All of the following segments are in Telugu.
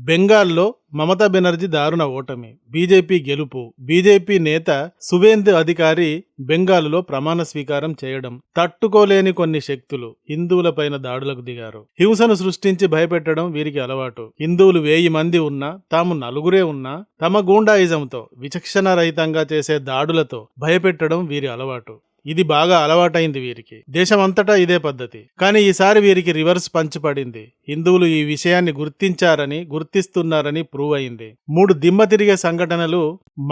బెంగాల్లో మమతా బెనర్జీ దారుణ ఓటమి, బీజేపీ గెలుపు. బీజేపీ నేత సువేందు అధికారి బెంగాలులో ప్రమాణ స్వీకారం చేయడం. తట్టుకోలేని కొన్ని శక్తులు హిందువులపైన దాడులకు దిగారు. హింసను సృష్టించి భయపెట్టడం వీరికి అలవాటు. హిందువులు 1000 మంది ఉన్నా, తాము నలుగురే ఉన్నా, తమ గూండాయిజంతో విచక్షణరహితంగా చేసే దాడులతో భయపెట్టడం వీరి అలవాటు. ఇది బాగా అలవాటైంది వీరికి. దేశమంతటా ఇదే పద్ధతి. కానీ ఈసారి వీరికి రివర్స్ పంచ్ పడింది. హిందువులు ఈ విషయాన్ని గుర్తిస్తున్నారని ప్రూవ్ అయింది. 3 దిమ్మ తిరిగే సంఘటనలు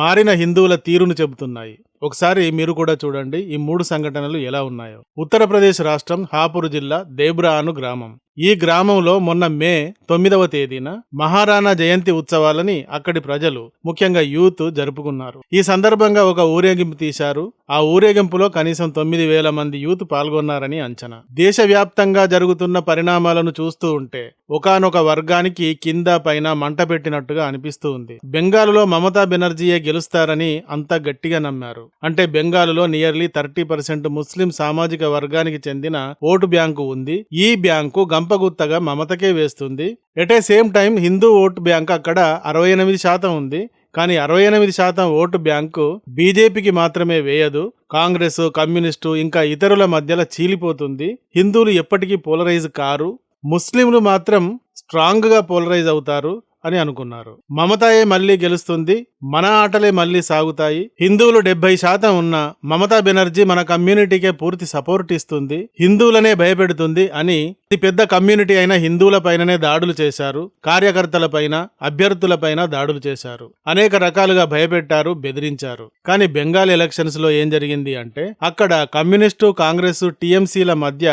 మారిన హిందువుల తీరును చెబుతున్నాయి. ఒకసారి మీరు కూడా చూడండి ఈ 3 సంఘటనలు ఎలా ఉన్నాయో. ఉత్తరప్రదేశ్ రాష్ట్రం హాపూర్ జిల్లా దేబ్రా అను గ్రామం. ఈ గ్రామంలో మొన్న మే 9వ తేదీన మహారాణా జయంతి ఉత్సవాలని అక్కడి ప్రజలు, ముఖ్యంగా యూత్ జరుపుకున్నారు. ఈ సందర్భంగా ఒక ఊరేగింపు తీశారు. ఆ ఊరేగింపులో కనీసం 9,000 మంది యూత్ పాల్గొన్నారని అంచనా. దేశవ్యాప్తంగా జరుగుతున్న పరిణామాలను చూస్తూ ఉంటే ఒకానొక వర్గానికి కింద పైన మంట పెట్టినట్టుగా అనిపిస్తూ ఉంది. బెంగాలులో మమతా బెనర్జీయే గెలుస్తారని అంతా గట్టిగా నమ్మారు. అంటే బెంగాలులో నియర్లీ 30% ముస్లిం సామాజిక వర్గానికి చెందిన ఓటు బ్యాంకు ఉంది. ఈ బ్యాంకు గంపగుత్తగా మమతకే వేస్తుంది. At a same time Hindu vote bank అక్కడ 68% ఉంది. కానీ 68% ఓటు బ్యాంకు బీజేపీకి మాత్రమే వేయదు. కాంగ్రెస్, కమ్యూనిస్టు ఇంకా ఇతరుల మధ్యలో చీలిపోతుంది. హిందువులు ఎప్పటికీ పోలరైజ్ కారు, ముస్లింలు మాత్రం స్ట్రాంగ్ గా పోలరైజ్ అవుతారు అని అనుకున్నారు. మమతాయే మళ్లీ గెలుస్తుంది, మన ఆటలే మళ్లీ సాగుతాయి. హిందువులు 70% ఉన్న మమతా బెనర్జీ మన కమ్యూనిటీకే పూర్తి సపోర్ట్ ఇస్తుంది, హిందువులనే భయపెడుతుంది అని పెద్ద కమ్యూనిటీ అయిన హిందువుల పైననే దాడులు చేశారు. కార్యకర్తల పైన, అభ్యర్థుల పైన దాడులు చేశారు. అనేక రకాలుగా భయపెట్టారు, బెదిరించారు. కానీ బెంగాల్ ఎలక్షన్స్ లో ఏం జరిగింది అంటే అక్కడ కమ్యూనిస్టు, కాంగ్రెస్, టీఎంసీల మధ్య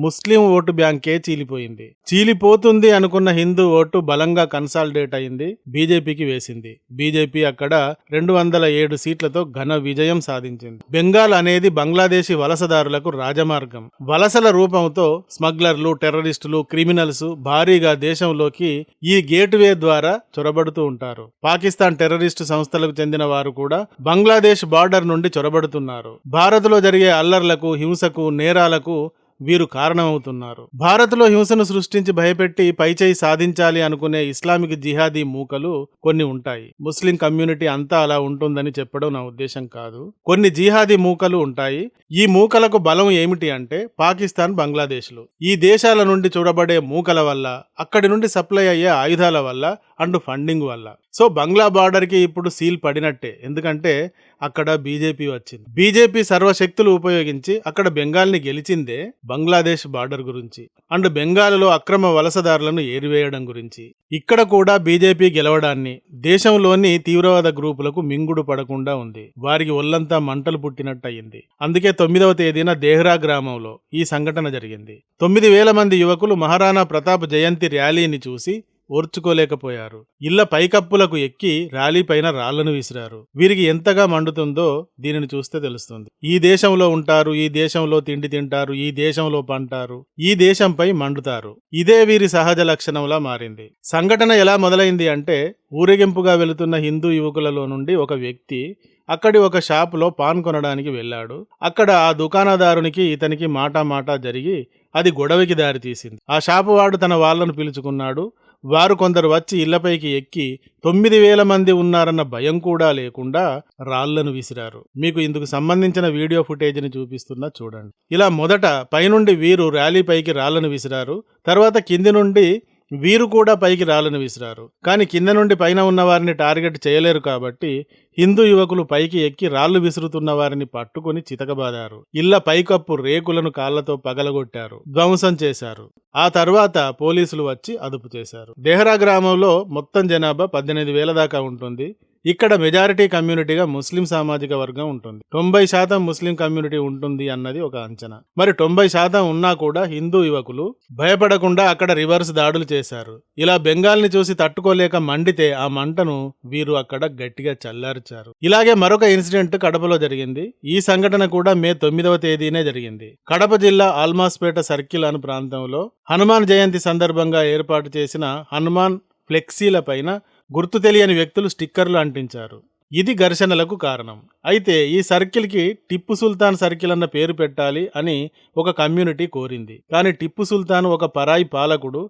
ముస్లిం ఓటు బ్యాంకే చీలిపోయింది. చీలిపోతుంది అనుకున్న హిందూ ఓటు బలంగా కన్సాలిడేట్ అయింది, బీజేపీకి వేసింది. బీజేపీ అక్కడ 207 సీట్లతో ఘన విజయం సాధించింది. బెంగాల్ అనేది బంగ్లాదేశీ వలసదారులకు రాజమార్గం. వలసల రూపంతో స్మగ్లర్లు, టెర్రరిస్టులు, క్రిమినల్స్ భారీగా దేశంలోకి ఈ గేట్వే ద్వారా చొరబడుతూ ఉంటారు. పాకిస్తాన్ టెర్రరిస్టు సంస్థలకు చెందిన వారు కూడా బంగ్లాదేశ్ బార్డర్ నుండి చొరబడుతున్నారు. భారత్లో జరిగే అల్లర్లకు, హింసకు, నేరాలకు వీరు కారణమవుతున్నారు. భారత్లో హింసను సృష్టించి భయపెట్టి పైచేయి సాధించాలి అనుకునే ఇస్లామిక్ జిహాదీ మూకలు కొన్ని ఉంటాయి. ముస్లిం కమ్యూనిటీ అంతా అలా ఉంటుందని చెప్పడం నా ఉద్దేశం కాదు. కొన్ని జిహాదీ మూకలు ఉంటాయి. ఈ మూకలకు బలం ఏమిటి అంటే పాకిస్తాన్, బంగ్లాదేశ్లు. ఈ దేశాల నుండి చూడబడే మూకల వల్ల, అక్కడి నుండి సప్లై అయ్యే ఆయుధాల వల్ల అండ్ ఫండింగ్ వల్ల. సో బంగ్లా బార్డర్ కి ఇప్పుడు సీల్ పడినట్టే. ఎందుకంటే అక్కడ బీజేపీ వచ్చింది. బీజేపీ సర్వశక్తులు ఉపయోగించి అక్కడ బెంగాల్ని గెలిచిందే బంగ్లాదేశ్ బార్డర్ గురించి అండ్ బెంగాల్లో అక్రమ వలసదారులను ఏరివేయడం గురించి. ఇక్కడ కూడా బీజేపీ గెలవడాన్ని దేశంలోని తీవ్రవాద గ్రూపులకు మింగుడు పడకుండా ఉంది. వారికి ఒళ్లంతా మంటలు పుట్టినట్టు అయింది. అందుకే 9వ తేదీన దేహ్రా గ్రామంలో ఈ సంఘటన జరిగింది. 9,000 మంది యువకులు మహారాణా ప్రతాప్ జయంతి ర్యాలీని చూసి ఓర్చుకోలేకపోయారు. ఇళ్ల పైకప్పులకు ఎక్కి ర్యాలీ పైన రాళ్లను విసిరారు. వీరికి ఎంతగా మండుతుందో దీనిని చూస్తే తెలుస్తుంది. ఈ దేశంలో ఉంటారు, ఈ దేశంలో తిండి తింటారు, ఈ దేశంలో పంటారు, ఈ దేశంపై మండుతారు. ఇదే వీరి సహజ లక్షణంలా మారింది. సంఘటన ఎలా మొదలైంది అంటే ఊరేగింపుగా వెళుతున్న హిందూ యువకులలో నుండి ఒక వ్యక్తి అక్కడి ఒక షాపులో పాన్ కొనడానికి వెళ్ళాడు. అక్కడ ఆ దుకాణదారునికి ఇతనికి మాటా జరిగి అది గొడవకి దారితీసింది. ఆ షాపు వాడు తన వాళ్లను పిలుచుకున్నాడు. వారు కొందరు వచ్చి ఇళ్లపైకి ఎక్కి 9,000 మంది ఉన్నారన్న భయం కూడా లేకుండా రాళ్లను విసిరారు. మీకు ఇందుకు సంబంధించిన వీడియో ఫుటేజ్ని చూపిస్తున్నా చూడండి. ఇలా మొదట పైనుండి వీరు ర్యాలీ పైకి రాళ్లను విసిరారు. తర్వాత కింది నుండి వీరు కూడా పైకి రాళ్లను విసిరారు. కానీ కింద నుండి పైన ఉన్న వారిని టార్గెట్ చేయలేరు కాబట్టి హిందూ యువకులు పైకి ఎక్కి రాళ్లు విసురుతున్న వారిని పట్టుకుని చితకబాదారు. ఇళ్ల పైకప్పు రేకులను కాళ్లతో పగలగొట్టారు, ధ్వంసం చేశారు. ఆ తర్వాత పోలీసులు వచ్చి అదుపు చేశారు. దేహ్రా గ్రామంలో మొత్తం జనాభా 18,000 దాకా ఉంటుంది. ఇక్కడ మెజారిటీ కమ్యూనిటీగా ముస్లిం సామాజిక వర్గం ఉంటుంది. 90% ముస్లిం కమ్యూనిటీ ఉంటుంది అన్నది ఒక అంచనా. మరి 90% ఉన్నా కూడా హిందూ యువకులు భయపడకుండా అక్కడ రివర్స్ దాడులు చేశారు. ఇలా బెంగాల్ని చూసి తట్టుకోలేక మండితే ఆ మంటను వీరు అక్కడ గట్టిగా చల్లార్చారు. ఇలాగే మరొక ఇన్సిడెంట్ కడపలో జరిగింది. ఈ సంఘటన కూడా మే 9వ తేదీనే జరిగింది. కడప జిల్లా ఆల్మాస్పేట సర్కిల్ అను ప్రాంతంలో హనుమాన్ జయంతి సందర్భంగా ఏర్పాటు చేసిన హనుమాన్ ఫ్లెక్సీల పైన గుర్తు తెలియని వ్యక్తులు స్టిక్కర్లు అంటించారు. ఇది ఘర్షణలకు కారణం. అయితే ఈ సర్కిల్కి టిప్పు సుల్తాన్ సర్కిల్ అన్న పేరు పెట్టాలి అని ఒక కమ్యూనిటీ కోరింది. కానీ టిప్పు సుల్తాన్ ఒక పరాయి పాలకుడు.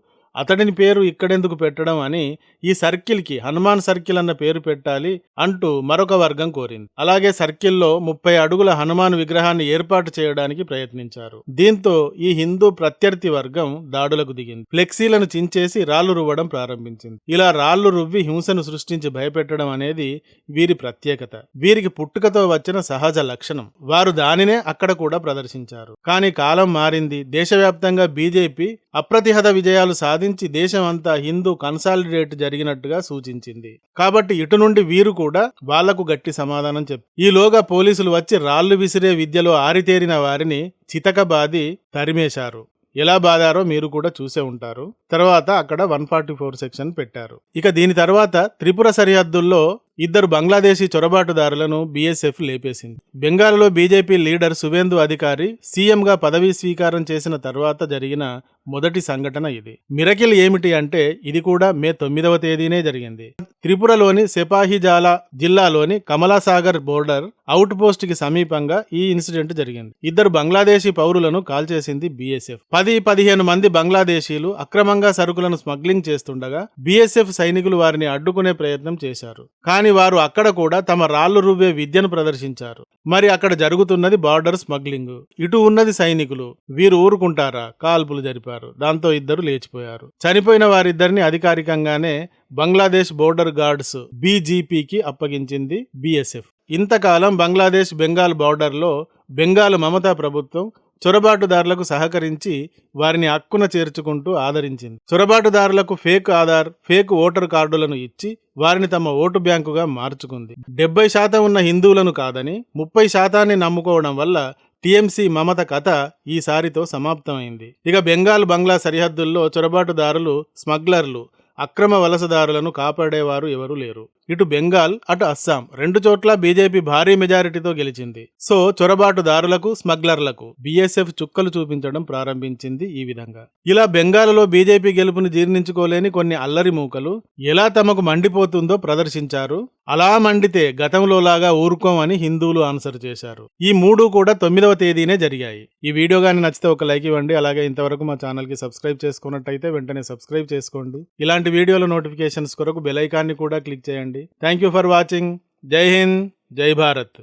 అతడిని పేరు ఇక్కడెందుకు పెట్టడం అని ఈ సర్కిల్ కి హనుమాన్ సర్కిల్ అన్న పేరు పెట్టాలి అంటూ మరొక వర్గం కోరింది. అలాగే సర్కిల్లో 30 అడుగుల హనుమాన్ విగ్రహాన్ని ఏర్పాటు చేయడానికి ప్రయత్నించారు. దీంతో ఈ హిందూ ప్రత్యర్థి వర్గం దాడులకు దిగింది. ఫ్లెక్సీలను చించేసి రాళ్లు రువ్వడం ప్రారంభించింది. ఇలా రాళ్లు రువ్వి హింసను సృష్టించి భయపెట్టడం అనేది వీరి ప్రత్యేకత, వీరికి పుట్టుకతో వచ్చిన సహజ లక్షణం. వారు దానినే అక్కడ కూడా ప్రదర్శించారు. కానీ కాలం మారింది. దేశవ్యాప్తంగా బీజేపీ అప్రతిహత విజయాలు సాధించి దేశం అంతా హిందూ కన్సాలిడేట్ జరిగినట్టుగా సూచించింది. కాబట్టి ఇటు నుండి వీరు కూడా వాళ్లకు గట్టి సమాధానం చెప్పారు. ఈలోగా పోలీసులు వచ్చి రాళ్లు విసిరే విద్యలో ఆరితేరిన వారిని చితకబాది తరిమేశారు. ఎలా బాధారో మీరు కూడా చూసే ఉంటారు. తర్వాత అక్కడ 144 సెక్షన్ పెట్టారు. ఇక దీని తర్వాత త్రిపుర సరిహద్దుల్లో 2 బంగ్లాదేశీ చొరబాటుదారులను బీఎస్ఎఫ్ లేపేసింది. బెంగాల్లో బీజేపీ లీడర్ సువేందు అధికారి సీఎంగా పదవీ స్వీకారం చేసిన తర్వాత జరిగిన మొదటి సంఘటన ఇది. మిరకిల్ ఏమిటి అంటే ఇది కూడా మే 9వ తేదీనే జరిగింది. త్రిపురలోని సెపాహిజాలా జిల్లాలోని కమలాసాగర్ బోర్డర్ అవుట్ పోస్ట్ కి సమీపంగా ఈ ఇన్సిడెంట్ జరిగింది. 2 బంగ్లాదేశీ పౌరులను కాల్చేసింది బీఎస్ఎఫ్. 10-15 మంది బంగ్లాదేశీలు అక్రమంగా సరుకులను స్మగ్లింగ్ చేస్తుండగా బీఎస్ఎఫ్ సైనికులు వారిని అడ్డుకునే ప్రయత్నం చేశారు. కానీ వారు అక్కడ కూడా తమ రాళ్లు రువ్వే విద్యను ప్రదర్శించారు. మరి అక్కడ జరుగుతున్నది బార్డర్ స్మగ్లింగ్, ఇటు ఉన్నది సైనికులు. వీరు ఊరుకుంటారా? కాల్పులు జరిపారు. దాంతో 2 లేచిపోయారు. చనిపోయిన వారిద్దరిని అధికారికంగానే బంగ్లాదేశ్ బోర్డర్ గార్డ్స్ బీజీపీకి అప్పగించింది బీఎస్ఎఫ్. ఇంతకాలం బంగ్లాదేశ్ బెంగాల్ బార్డర్లో బెంగాల్ మమతా ప్రభుత్వం చొరబాటుదారులకు సహకరించి వారిని హక్కున చేర్చుకుంటూ ఆదరించింది. చొరబాటుదారులకు ఫేక్ ఆధార్, ఫేక్ ఓటర్ కార్డులను ఇచ్చి వారిని తమ ఓటు బ్యాంకుగా మార్చుకుంది. 70% ఉన్న హిందువులను కాదని 30% నమ్ముకోవడం వల్ల టీఎంసీ మమత కథ ఈసారితో సమాప్తమైంది. ఇక బెంగాల్ బంగ్లా సరిహద్దుల్లో చొరబాటుదారులు, స్మగ్లర్లు, అక్రమ వలసదారులను కాపాడేవారు ఎవరూ లేరు. ఇటు బెంగాల్, అటు అస్సాం 2 చోట్ల బీజేపీ భారీ మెజారిటీతో గెలిచింది. సో చొరబాటుదారులకు, స్మగ్లర్లకు బీఎస్ఎఫ్ చుక్కలు చూపించడం ప్రారంభించింది. ఈ విధంగా ఇలా బెంగాల్లో బీజేపీ గెలుపుని జీర్ణించుకోలేని కొన్ని అల్లరి మూకలు ఎలా తమకు మండిపోతుందో ప్రదర్శించారు. అలా మండితే గతంలో లాగా ఊరుకోమని హిందువులు ఆన్సర్ చేశారు. ఈ 3 కూడా 9వ తేదీనే జరిగాయి. ఈ వీడియో గాని నచ్చితే ఒక లైక్ ఇవ్వండి. అలాగే ఇంతవరకు మా ఛానల్ కి సబ్స్క్రైబ్ చేసుకున్నట్టయితే వెంటనే సబ్స్క్రైబ్ చేసుకోండి. ఇలాంటి వీడియోల నోటిఫికేషన్స్ కొరకు బెల్ ఐకాన్ని కూడా క్లిక్ చేయండి. Thank you for watching. జై హింద్, జై భారత్.